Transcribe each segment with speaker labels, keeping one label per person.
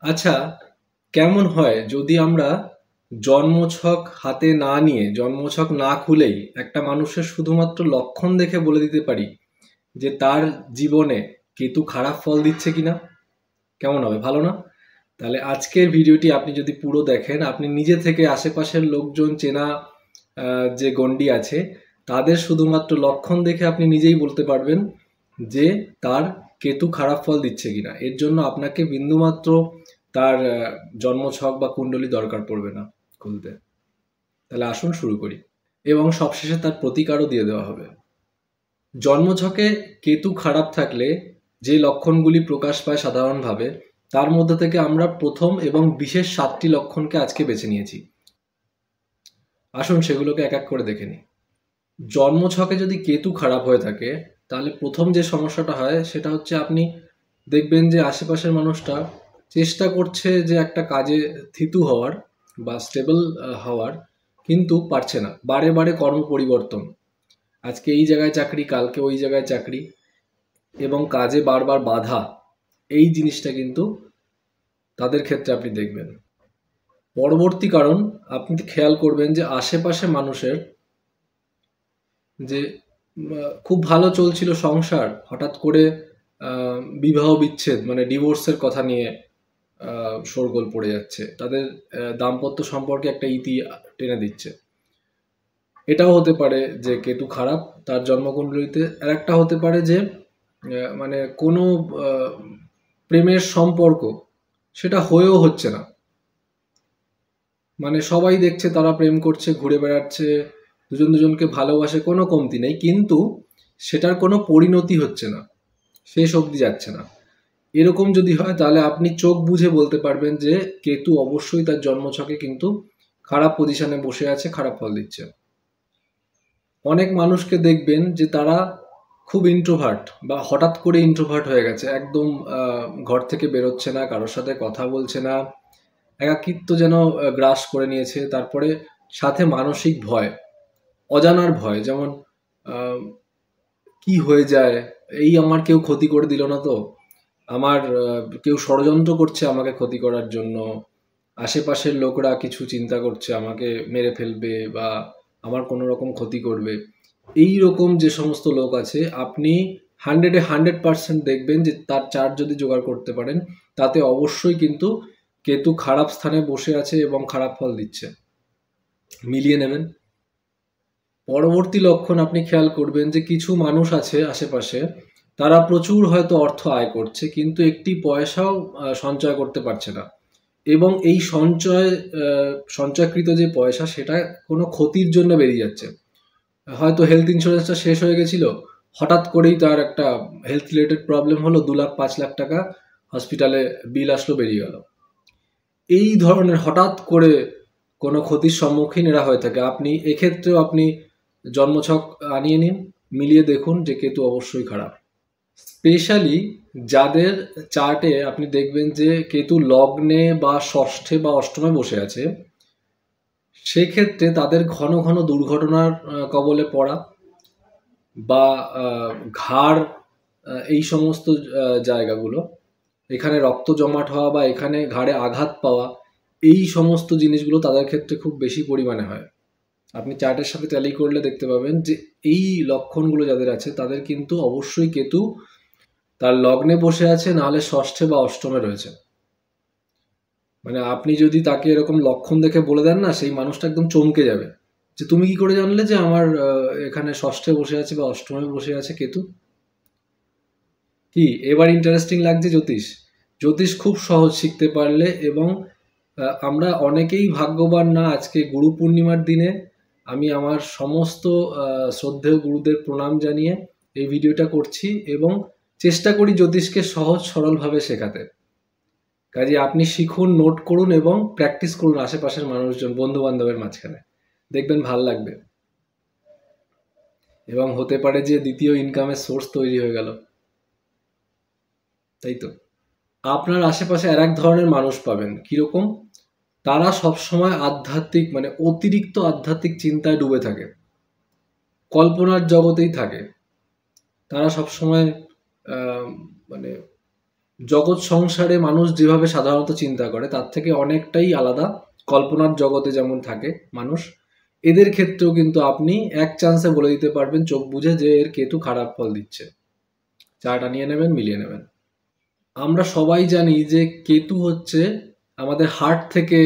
Speaker 1: আচ্ছা, কেমন হয় যদি আমরা জন্মছক হাতে না নিয়ে, জন্মছক না খুলেই একটা মানুষের শুধুমাত্র লক্ষণ দেখে বলে দিতে পারি যে তার জীবনে কেতু খারাপ ফল দিচ্ছে কিনা? কেমন হবে, ভালো না? তাহলে আজকের ভিডিওটি আপনি যদি পুরো দেখেন, আপনি নিজে থেকে আশেপাশের লোকজন চেনা যে গণ্ডি আছে তাদের শুধুমাত্র লক্ষণ দেখে আপনি নিজেই বলতে পারবেন যে তার কেতু খারাপ ফল দিচ্ছে কিনা। এর জন্য আপনাকে বিন্দুমাত্র তার জন্মছক বা কুণ্ডলী দরকার পড়বে না খুলতে। তাহলে আসুন শুরু করি, এবং সবশেষে তার প্রতিকারও দিয়ে দেওয়া হবে। জন্মছকে কেতু খারাপ থাকলে যে লক্ষণগুলি প্রকাশ পায় সাধারণভাবে, তার মধ্যে থেকে আমরা প্রথম এবং বিশেষ 7টি লক্ষণকে আজকে বেছে নিয়েছি। আসুন সেগুলোকে এক এক করে দেখে নিই। জন্মছকে যদি কেতু খারাপ হয়ে থাকে তাহলে প্রথম যে সমস্যাটা হয় সেটা হচ্ছে, আপনি দেখবেন যে আশেপাশের মানুষটা চেষ্টা করছে যে একটা কাজে থিতু হওয়ার বা স্টেবল হওয়ার, কিন্তু পারছে না। বারে বারে কর্ম পরিবর্তন, আজকে এই জায়গায় চাকরি, কালকে ওই জায়গায় চাকরি, এবং কাজে বারবার বাধা। এই জিনিসটা কিন্তু তাদের ক্ষেত্রে আপনি দেখবেন। পরবর্তী কারণ, আপনি খেয়াল করবেন যে আশেপাশে মানুষের যে খুব ভালো চলছিল সংসার, হঠাৎ করে বিবাহ বিচ্ছেদ মানে ডিভোর্সের কথা নিয়ে শোরগোল পড়ে যাচ্ছে, তাদের দাম্পত্য সম্পর্কে একটা ইতি টেনে দিচ্ছে। এটাও হতে পারে যে কেতু খারাপ তার জন্মকুণ্ডলিতে। আর একটা হতে পারে যে মানে কোনো প্রেমের সম্পর্ক সেটা হয়েও হচ্ছে না, মানে সবাই দেখছে তারা প্রেম করছে, ঘুরে বেড়াচ্ছে, দুজন দুজনকে ভালোবাসে, কোনো কমতি নেই, কিন্তু সেটার কোনো পরিণতি হচ্ছে না, শেষ অবধি যাচ্ছে না। এরকম যদি হয় তাহলে আপনি চোখ বুঝে বলতে পারবেন যে কেতু অবশ্যই তার জন্মছকে কিন্তু খারাপ পজিশনে বসে আছে, খারাপ ফল দিচ্ছে। অনেক মানুষকে দেখবেন যে তারা খুব ইন্ট্রোভার্ট বা হঠাৎ করে ইন্ট্রোভার্ট হয়ে গেছে, একদম ঘর থেকে বেরোচ্ছে না, কারোর সাথে কথা বলছে না, একাকিত্ব যেন গ্রাস করে নিয়েছে। তারপরে সাথে মানসিক ভয়, অজানার ভয়, যেমন কি হয়ে যায়, এই আমার কেউ ক্ষতি করে দিল না তো, আমার কেউ ষড়যন্ত্র করছে আমাকে ক্ষতি করার জন্য, আশেপাশের লোকরা কিছু চিন্তা করছে আমাকে মেরে ফেলবে বা আমার কোনো রকম ক্ষতি করবে। এই রকম যে সমস্ত লোক আছে, আপনি 100% দেখবেন যে তার চার্ট যদি জোগাড় করতে পারেন, তাতে অবশ্যই কিন্তু কেতু খারাপ স্থানে বসে আছে এবং খারাপ ফল দিচ্ছে। মিলিয়ে নেবেন। পরবর্তী লক্ষণ, আপনি খেয়াল করবেন যে কিছু মানুষ আছে আশেপাশে, তারা প্রচুর হয়তো অর্থ আয় করছে, কিন্তু একটি পয়সাও সঞ্চয় করতে পারছে না, এবং এই সঞ্চয়কৃত যে পয়সা সেটা কোনো ক্ষতির জন্য বেরিয়ে যাচ্ছে। হয়তো হেলথ ইন্স্যুরেন্সটা শেষ হয়ে গেছিল, হঠাৎ করেই তার একটা হেলথ রিলেটেড প্রবলেম হলো, 2 লাখ 5 লাখ টাকা হসপিটালে বিল আসলো, বেরিয়ে গেল। এই ধরনের হঠাৎ করে কোনো ক্ষতির সম্মুখীন এরা হয়ে থাকে। আপনি এক্ষেত্রেও আপনি জন্মছক আনিয়ে নিন, মিলিয়ে দেখুন যে কেতু অবশ্যই খারাপ। স্পেশালি যাদের চার্টে আপনি দেখবেন যে কেতু লগ্নে বা ষষ্ঠে বা অষ্টমে বসে আছে, সেক্ষেত্রে তাদের ঘন ঘন দুর্ঘটনার কবলে পড়া বা ঘাড়, এই সমস্ত জায়গাগুলো, এখানে রক্ত জমাট হওয়া বা এখানে ঘাড়ে আঘাত পাওয়া, এই সমস্ত জিনিসগুলো তাদের ক্ষেত্রে খুব বেশি পরিমাণে হয়। আপনি চার্টের সাথে ট্যালি করলে দেখতে পাবেন যে এই লক্ষণগুলো যাদের আছে তাদের কিন্তু অবশ্যই কেতু তার লগ্নে বসে আছে, নাহলে ষষ্ঠে বা অষ্টমে রয়েছে। মানে আপনি যদি তাকে এরকম লক্ষণ দেখে বলে দেন না, সেই মানুষটা একদম চমকে যাবে যে তুমি কি করে জানলে যে আমার এখানে ষষ্ঠে বসে আছে বা অষ্টমে বসে আছে কেতু। কি এবার ইন্টারেস্টিং লাগছে? জ্যোতিষ খুব সহজ শিখতে পারলে, এবং আমরা অনেকেই ভাগ্যবান না। আজকে গুরু পূর্ণিমার দিনে আমি আমার সমস্ত শ্রদ্ধেয় গুরুদের প্রণাম জানিয়ে এই ভিডিওটা করছি, এবং চেষ্টা করি জ্যোতিষকে সহজ সরলভাবে শেখাতে। কাজে আপনি শিখুন, নোট করুন এবং প্র্যাকটিস করুন আশেপাশের মানুষজন, বন্ধু বান্ধবের মাঝখানে, দেখবেন ভাল লাগবে, এবং হতে পারে যে দ্বিতীয় ইনকামের সোর্স তৈরি হয়ে গেল। তাই তো। আপনার আশেপাশে আর এক ধরনের মানুষ পাবেন, কিরকম? তারা সবসময় আধ্যাত্মিক মানে অতিরিক্ত আধ্যাত্মিক চিন্তায় ডুবে থাকে, কল্পনার জগতেই থাকে। তারা সবসময় মানে জগৎ সংসারে মানুষ যেভাবে সাধারণত চিন্তা করে তার থেকে অনেকটাই আলাদা। কল্পনার জগতে যেমন থাকে মানুষ, এদের ক্ষেত্রেও কিন্তু আপনি এক চান্সে বলে দিতে পারবেন চোখ বুঝে যে এর কেতু খারাপ ফল দিচ্ছে। চাটা নিয়ে নেবেন, মিলিয়ে নেবেন। আমরা সবাই জানি যে কেতু হচ্ছে আমাদের হার্ট থেকে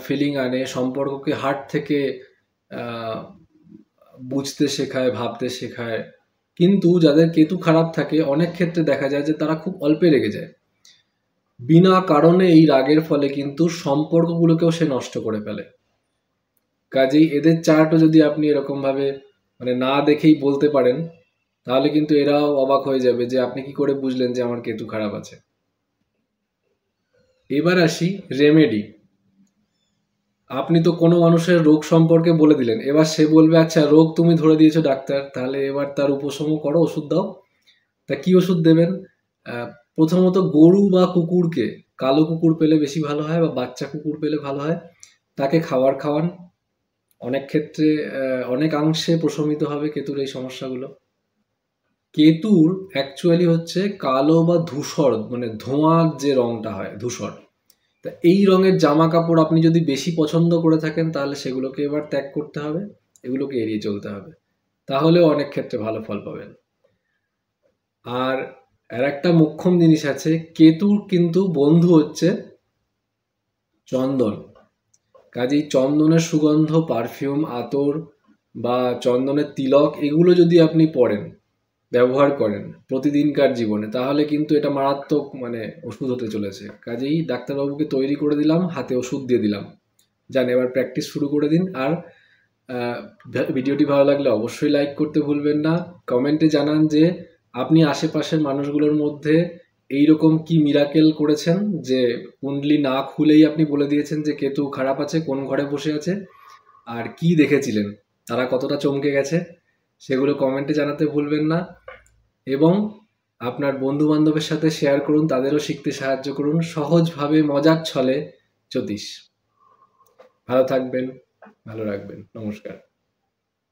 Speaker 1: ফিলিং আনে, সম্পর্ককে হার্ট থেকে বুঝতে শেখায়, ভাবতে শেখায়। কিন্তু যাদের কেতু খারাপ থাকে অনেক ক্ষেত্রে দেখা যায় যে তারা খুব অল্পে রেগে যায়। বিনা কারণে এই রাগের ফলে কিন্তু সম্পর্কগুলোকেও সে নষ্ট করে ফেলে। কাজেই এদের চার্টও যদি আপনি এরকমভাবে মানে না দেখেই বলতে পারেন, তাহলে কিন্তু এরাও অবাক হয়ে যাবে যে আপনি কি করে বুঝলেন যে আমার কেতু খারাপ আছে। এবার আসি রেমেডি। আপনি তো কোনো মানুষের রোগ সম্পর্কে বলে দিলেন, এবার সে বলবে আচ্ছা রোগ তুমি ধরে দিয়েছো ডাক্তার, তাহলে এবার তার উপশম করো, ওষুধ দাও। তা কি ওষুধ দেবেন? প্রথমত গরু বা কুকুরকে, কালো কুকুর পেলে বেশি ভালো হয় বা বাচ্চা কুকুর পেলে ভালো হয়, তাকে খাবার খাওয়ান। অনেক ক্ষেত্রে অনেকাংশে প্রশমিত হবে কেতুর এই সমস্যাগুলো। কেতুর অ্যাকচুয়ালি হচ্ছে কালো বা ধূসর, মানে ধোঁয়ার যে রংটা হয় ধূসর, তা এই রঙের জামা কাপড় আপনি যদি বেশি পছন্দ করে থাকেন তাহলে সেগুলোকে এবার ত্যাগ করতে হবে, এগুলোকে এড়িয়ে চলতে হবে, তাহলেও অনেক ক্ষেত্রে ভালো ফল পাবেন। আর একটা মোক্ষম জিনিস আছে, কেতুর কিন্তু বন্ধু হচ্ছে চন্দন। কাজেই চন্দনের সুগন্ধ, পারফিউম, আতর বা চন্দনের তিলক এগুলো যদি আপনি পরেন, ব্যবহার করেন প্রতিদিনকার জীবনে, তাহলে কিন্তু এটা মারাত্মক মানে ওষুধ হতে চলেছে। কাজেই ডাক্তারবাবুকে তৈরি করে দিলাম, হাতে ওষুধ দিয়ে দিলাম, যান এবার প্র্যাকটিস শুরু করে দিন। আর ভিডিওটি ভালো লাগলে অবশ্যই লাইক করতে ভুলবেন না। কমেন্টে জানান যে আপনি আশেপাশের মানুষগুলোর মধ্যে এইরকম কি মিরাকেল করেছেন যে কুণ্ডলি না খুলেই আপনি বলে দিয়েছেন যে কেতু খারাপ আছে, কোন ঘরে বসে আছে, আর কি দেখেছিলেন, তারা কতটা চমকে গেছে, সেগুলো কমেন্টে জানাতে ভুলবেন না। এবং আপনার বন্ধু বান্ধবের সাথে শেয়ার করুন, তাদেরও শিখতে সাহায্য করুন। সহজভাবে মজার ছলে জ্যোতিষ। ভালো থাকবেন, ভালো রাখবেন। নমস্কার।